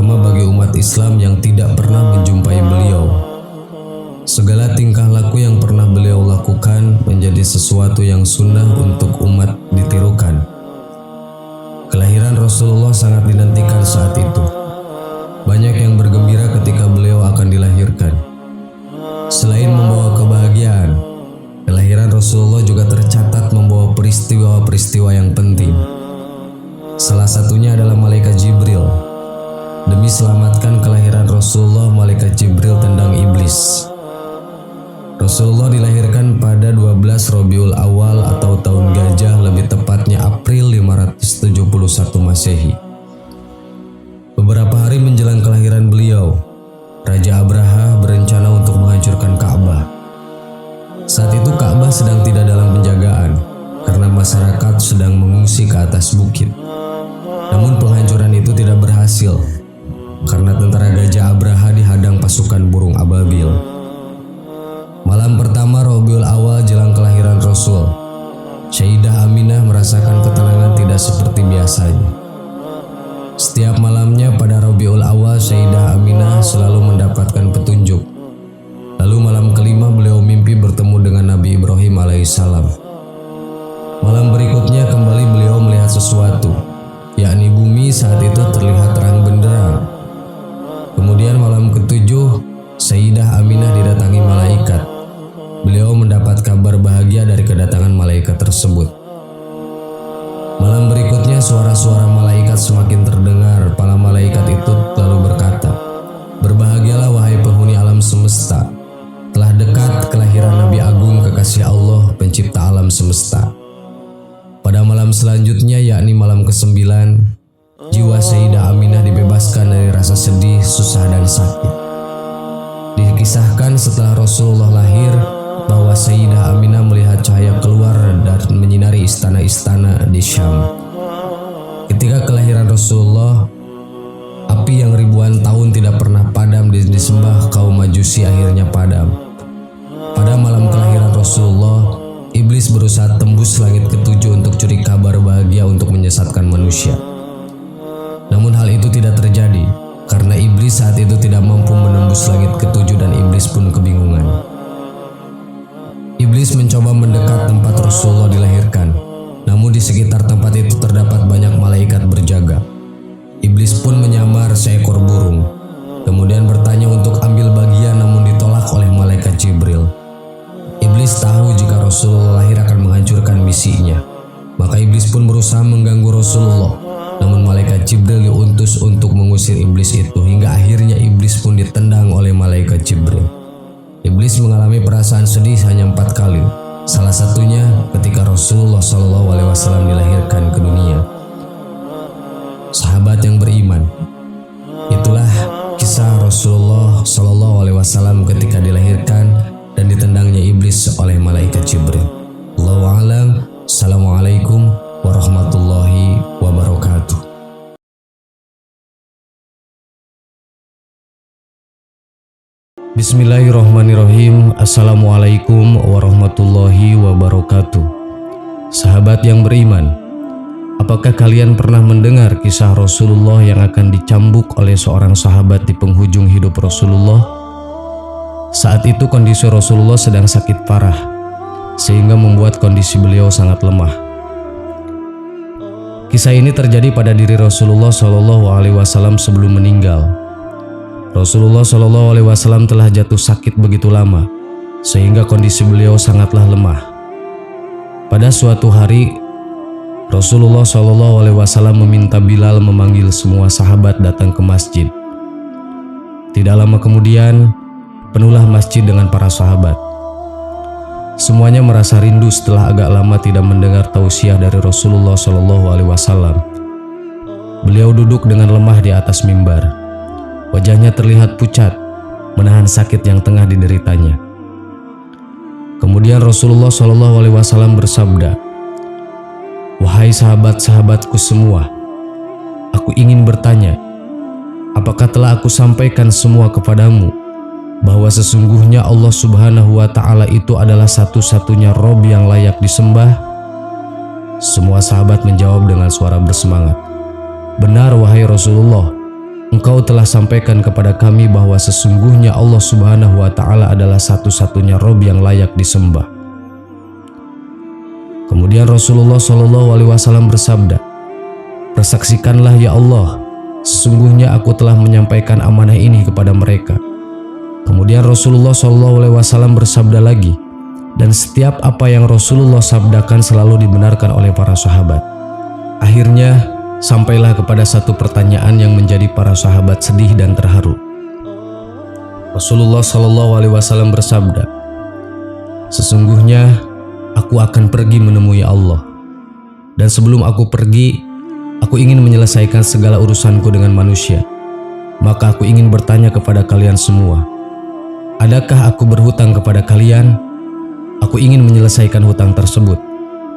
terutama bagi umat Islam yang tidak pernah menjumpai beliau. Segala tingkah laku yang pernah beliau lakukan menjadi sesuatu yang sunnah untuk umat ditirukan. Kelahiran Rasulullah sangat dinantikan saat itu. Banyak yang bergembira ketika beliau akan dilahirkan. Selain membawa kebahagiaan, kelahiran Rasulullah juga tercatat membawa peristiwa-peristiwa yang penting. Salah satunya adalah malaikat Jibril. Demi selamatkan kelahiran Rasulullah, malaikat Jibril tendang iblis. Rasulullah dilahirkan pada 12 Rabiul Awal atau tahun gajah, lebih tepatnya April 571 Masehi. Beberapa hari menjelang kelahiran beliau, Raja Abraha berencana untuk menghancurkan Ka'bah. Saat itu Ka'bah sedang tidak dalam penjagaan karena masyarakat sedang mengungsi ke atas bukit. Namun penghancuran itu tidak berhasil karena tentara Gajah Abraha dihadang pasukan burung ababil. Malam pertama Rabiul Awal jelang kelahiran Rasul, Sayyidah Aminah merasakan ketenangan tidak seperti biasanya. Setiap malamnya pada Rabiul Awal, Sayyidah Aminah selalu mendapatkan petunjuk. Lalu malam kelima beliau mimpi bertemu dengan Nabi Ibrahim alaihissalam. Malam berikutnya kembali beliau melihat sesuatu, yakni bumi saat itu terlihat terang benderang. Kemudian malam ketujuh, Sayyidah Aminah didatangi malaikat. Beliau mendapat kabar bahagia dari kedatangan malaikat tersebut. Malam berikutnya suara-suara malaikat semakin terdengar. Para malaikat itu lalu berkata, "Berbahagialah wahai penghuni alam semesta. Telah dekat kelahiran Nabi Agung kekasih Allah pencipta alam semesta." Pada malam selanjutnya, yakni malam ke-9, jiwa Sayyidah Aminah dibebaskan dari rasa sedih, susah dan sakit. Dikisahkan setelah Rasulullah lahir bahwa Sayyidah Aminah melihat cahaya keluar dan menyinari istana-istana di Syam. Ketika kelahiran Rasulullah, api yang ribuan tahun tidak pernah padam disembah kaum Majusi akhirnya padam. Pada malam kelahiran Rasulullah, iblis berusaha tembus langit ketujuh untuk curi kabar bahagia untuk menyesatkan manusia. Namun hal itu tidak terjadi karena iblis saat itu tidak mampu menembus langit ketujuh dan iblis pun kebingungan. Iblis mencoba mendekat tempat Rasulullah dilahirkan, namun di sekitar tempat itu terdapat banyak malaikat berjaga. Iblis pun menyamar seekor burung, kemudian bertanya untuk ambil bagian, namun ditolak oleh malaikat Jibril. Iblis tahu jika Rasulullah lahir akan menghancurkan misinya, maka iblis pun berusaha mengganggu Rasulullah. Namun malaikat Jibril diutus untuk mengusir iblis itu, hingga akhirnya iblis pun ditendang oleh malaikat Jibril. Iblis mengalami perasaan sedih hanya 4 kali. Salah satunya ketika Rasulullah SAW dilahirkan ke dunia. Sahabat yang beriman, itulah kisah Rasulullah SAW ketika dilahirkan dan ditendangnya iblis oleh malaikat Jibril. Allahu a'lam. Assalamualaikum warahmatullahi wabarakatuh. Bismillahirrahmanirrahim. Assalamualaikum warahmatullahi wabarakatuh. Sahabat yang beriman, apakah kalian pernah mendengar kisah Rasulullah yang akan dicambuk oleh seorang sahabat di penghujung hidup Rasulullah? Saat itu kondisi Rasulullah sedang sakit parah, sehingga membuat kondisi beliau sangat lemah. Kisah ini terjadi pada diri Rasulullah SAW sebelum meninggal. Rasulullah SAW telah jatuh sakit begitu lama, sehingga kondisi beliau sangatlah lemah. Pada suatu hari, Rasulullah SAW meminta Bilal memanggil semua sahabat datang ke masjid. Tidak lama kemudian, penuhlah masjid dengan para sahabat. Semuanya merasa rindu setelah agak lama tidak mendengar tausiah dari Rasulullah SAW. Beliau duduk dengan lemah di atas mimbar. Wajahnya terlihat pucat, menahan sakit yang tengah dideritanya. Kemudian Rasulullah SAW bersabda, "Wahai sahabat-sahabatku semua, aku ingin bertanya, apakah telah aku sampaikan semua kepadamu, bahwa sesungguhnya Allah Subhanahu wa Ta'ala itu adalah satu-satunya Rob yang layak disembah?" Semua sahabat menjawab dengan suara bersemangat, "Benar wahai Rasulullah, engkau telah sampaikan kepada kami bahwa sesungguhnya Allah Subhanahu wa Ta'ala adalah satu-satunya Rob yang layak disembah. Kemudian Rasulullah SAW bersabda, "Persaksikanlah ya Allah, sesungguhnya aku telah menyampaikan amanah ini kepada mereka." Kemudian Rasulullah SAW bersabda lagi, dan setiap apa yang Rasulullah sabdakan selalu dibenarkan oleh para sahabat. Akhirnya sampailah kepada satu pertanyaan yang menjadi para sahabat sedih dan terharu. Rasulullah SAW bersabda, "Sesungguhnya aku akan pergi menemui Allah, dan sebelum aku pergi, aku ingin menyelesaikan segala urusanku dengan manusia. Maka aku ingin bertanya kepada kalian semua, adakah aku berhutang kepada kalian? Aku ingin menyelesaikan hutang tersebut,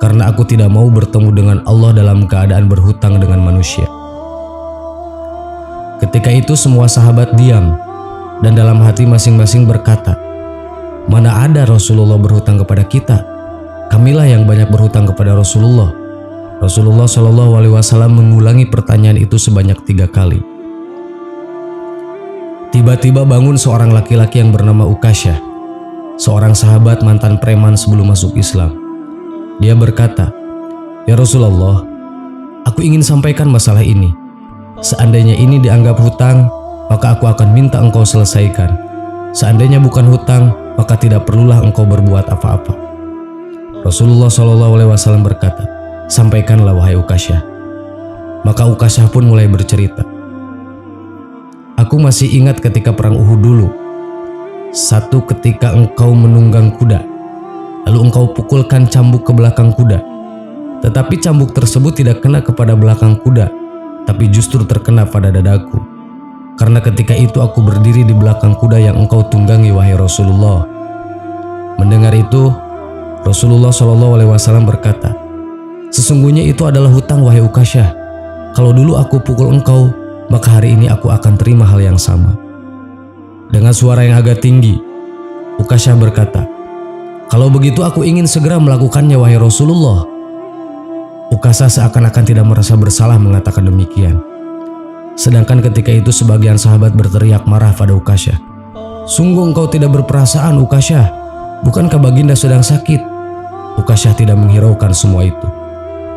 karena aku tidak mau bertemu dengan Allah dalam keadaan berhutang dengan manusia." Ketika itu semua sahabat diam, dan dalam hati masing-masing berkata, "Mana ada Rasulullah berhutang kepada kita? Kamilah yang banyak berhutang kepada Rasulullah." Rasulullah SAW mengulangi pertanyaan itu sebanyak 3 kali. Tiba-tiba bangun seorang laki-laki yang bernama Ukasyah, seorang sahabat mantan preman sebelum masuk Islam. Dia berkata, "Ya Rasulullah, aku ingin sampaikan masalah ini. Seandainya ini dianggap hutang, maka aku akan minta engkau selesaikan. Seandainya bukan hutang, maka tidak perlulah engkau berbuat apa-apa." Rasulullah SAW berkata, "Sampaikanlah wahai Ukasyah." Maka Ukasyah pun mulai bercerita, "Aku masih ingat ketika perang Uhud dulu. Satu ketika engkau menunggang kuda, lalu engkau pukulkan cambuk ke belakang kuda. Tetapi cambuk tersebut tidak kena kepada belakang kuda, tapi justru terkena pada dadaku. Karena ketika itu aku berdiri di belakang kuda yang engkau tunggangi wahai Rasulullah." Mendengar itu, Rasulullah SAW berkata, "Sesungguhnya itu adalah hutang wahai Ukasyah. Kalau dulu aku pukul engkau, maka hari ini aku akan terima hal yang sama." Dengan suara yang agak tinggi, Ukasyah berkata, "Kalau begitu aku ingin segera melakukannya wahai Rasulullah." Ukasyah seakan-akan tidak merasa bersalah mengatakan demikian. Sedangkan ketika itu sebagian sahabat berteriak marah pada Ukasyah, "Sungguh engkau tidak berperasaan Ukasyah. Bukankah baginda sedang sakit?" Ukasyah tidak menghiraukan semua itu.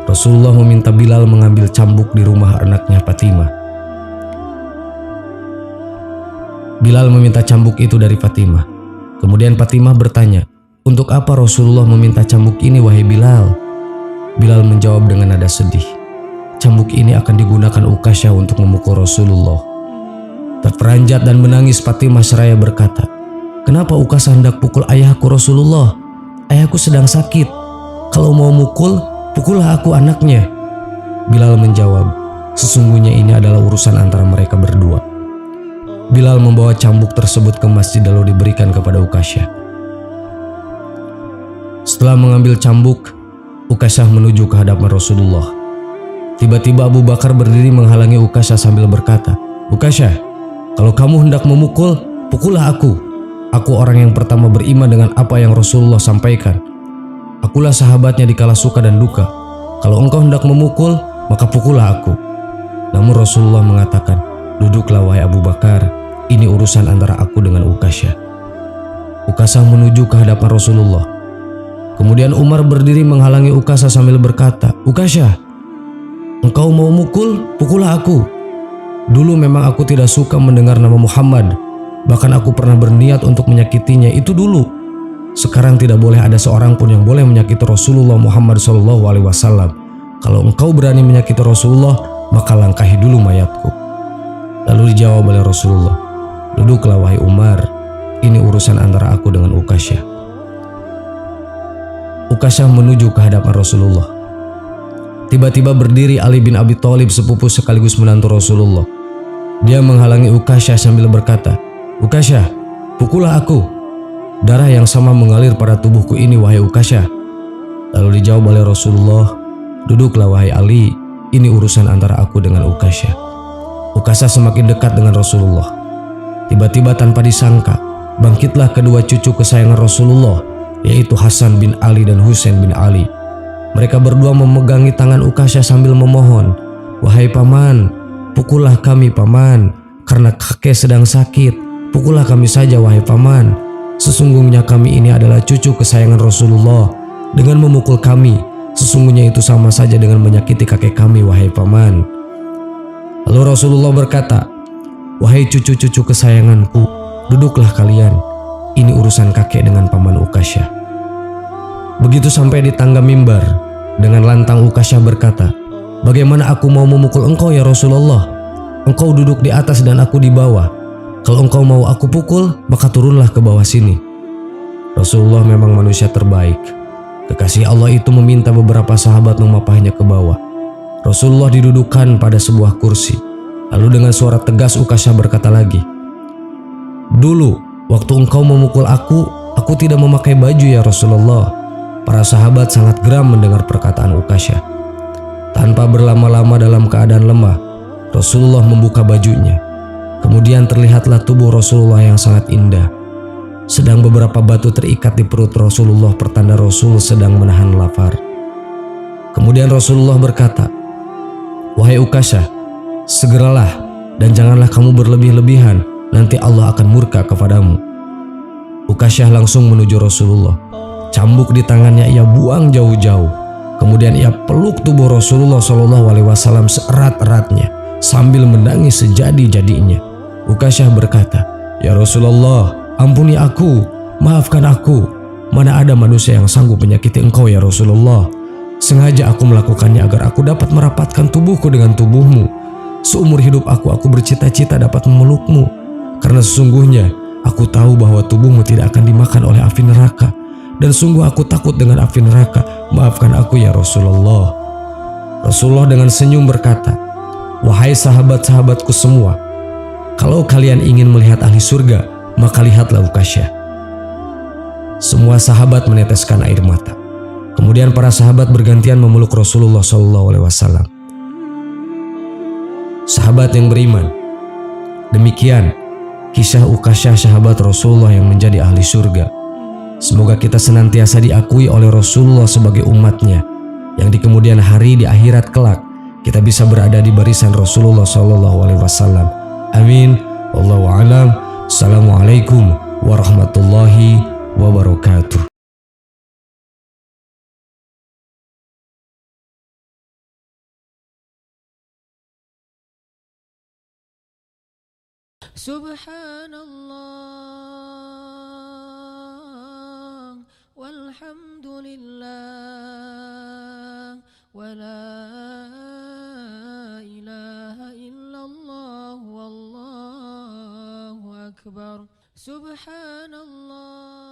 Rasulullah meminta Bilal mengambil cambuk di rumah anaknya Fatimah. Bilal meminta cambuk itu dari Fatimah. Kemudian Fatimah bertanya, "Untuk apa Rasulullah meminta cambuk ini wahai Bilal?" Bilal menjawab dengan nada sedih, "Cambuk ini akan digunakan Ukasyah untuk memukul Rasulullah." Terperanjat dan menangis Fatimah seraya berkata, "Kenapa Ukasyah hendak pukul ayahku Rasulullah? Ayahku sedang sakit. Kalau mau mukul, pukullah aku anaknya." Bilal menjawab, "Sesungguhnya ini adalah urusan antara mereka berdua." Bilal membawa cambuk tersebut ke masjid lalu diberikan kepada Ukasyah. Setelah mengambil cambuk, Ukasyah menuju ke hadapan Rasulullah. Tiba-tiba Abu Bakar berdiri menghalangi Ukasyah sambil berkata, "Ukasyah, kalau kamu hendak memukul, pukullah aku. Aku orang yang pertama beriman dengan apa yang Rasulullah sampaikan. Akulah sahabatnya di kala suka dan duka. Kalau engkau hendak memukul, maka pukullah aku." Namun Rasulullah mengatakan, "Duduklah wahai Abu Bakar, ini urusan antara aku dengan Ukasyah." Ukasyah menuju ke hadapan Rasulullah. Kemudian Umar berdiri menghalangi Ukasyah sambil berkata, "Ukasyah, engkau mau mukul, pukullah aku. Dulu memang aku tidak suka mendengar nama Muhammad. Bahkan aku pernah berniat untuk menyakitinya, itu dulu. Sekarang tidak boleh ada seorang pun yang boleh menyakiti Rasulullah Muhammad SAW. Kalau engkau berani menyakiti Rasulullah, maka langkahi dulu mayatku." Lalu dijawab oleh Rasulullah, "Duduklah wahai Umar, ini urusan antara aku dengan Ukasyah." Ukasyah menuju ke hadapan Rasulullah. Tiba-tiba berdiri Ali bin Abi Thalib, sepupu sekaligus menantu Rasulullah. Dia menghalangi Ukasyah sambil berkata, "Ukasyah, pukullah aku. Darah yang sama mengalir pada tubuhku ini wahai Ukasyah." Lalu dijawab oleh Rasulullah, "Duduklah wahai Ali, ini urusan antara aku dengan Ukasyah." Ukasyah semakin dekat dengan Rasulullah. Tiba-tiba tanpa disangka, bangkitlah kedua cucu kesayangan Rasulullah, yaitu Hasan bin Ali dan Husain bin Ali. Mereka berdua memegangi tangan Ukasyah sambil memohon, "Wahai paman, pukullah kami paman. karena kakek sedang sakit. Pukullah kami saja wahai paman. Sesungguhnya kami ini adalah cucu kesayangan Rasulullah. Dengan memukul kami, sesungguhnya itu sama saja dengan menyakiti kakek kami wahai paman. Lalu Rasulullah berkata, wahai cucu-cucu kesayanganku, duduklah kalian. Ini urusan kakek dengan paman Ukasyah. Begitu sampai di tangga mimbar, dengan lantang Ukasyah berkata, bagaimana aku mau memukul engkau ya Rasulullah? Engkau duduk di atas dan aku di bawah. Kalau engkau mau aku pukul, maka turunlah ke bawah sini. Rasulullah memang manusia terbaik. Kekasih Allah itu meminta beberapa sahabat memapahnya ke bawah. Rasulullah didudukkan pada sebuah kursi. Lalu dengan suara tegas Ukasyah berkata lagi, dulu waktu engkau memukul aku tidak memakai baju ya Rasulullah. Para sahabat sangat geram mendengar perkataan Ukasyah. Tanpa berlama-lama dalam keadaan lemah, Rasulullah membuka bajunya. Kemudian terlihatlah tubuh Rasulullah yang sangat indah. Sedang beberapa batu terikat di perut Rasulullah pertanda Rasul sedang menahan lapar. Kemudian Rasulullah berkata, wahai Ukasyah, segeralah dan janganlah kamu berlebih-lebihan, nanti Allah akan murka kepadamu. Ukasyah langsung menuju Rasulullah. Cambuk di tangannya ia buang jauh-jauh. Kemudian ia peluk tubuh Rasulullah SAW seerat-eratnya sambil menangis sejadi-jadinya. Ukasyah berkata, ya Rasulullah, ampuni aku, maafkan aku. Mana ada manusia yang sanggup menyakiti engkau ya Rasulullah. Sengaja aku melakukannya agar aku dapat merapatkan tubuhku dengan tubuhmu. Seumur hidup aku bercita-cita dapat memelukmu. Karena sesungguhnya aku tahu bahwa tubuhmu tidak akan dimakan oleh api neraka. Dan sungguh aku takut dengan api neraka. Maafkan aku ya Rasulullah. Rasulullah dengan senyum berkata, wahai sahabat-sahabatku semua, kalau kalian ingin melihat ahli surga, maka lihatlah Ukasyah. Semua sahabat meneteskan air mata. Kemudian para sahabat bergantian memeluk Rasulullah SAW. Sahabat yang beriman, demikian kisah Ukasyah sahabat Rasulullah yang menjadi ahli surga. Semoga kita senantiasa diakui oleh Rasulullah sebagai umatnya, yang di kemudian hari di akhirat kelak kita bisa berada di barisan Rasulullah SAW. Amin. Wallahu a'lam. Assalamualaikum warahmatullahi wabarakatuh. Subhanallah walhamdulillah wa la ilaha illallah wallahu akbar. Subhanallah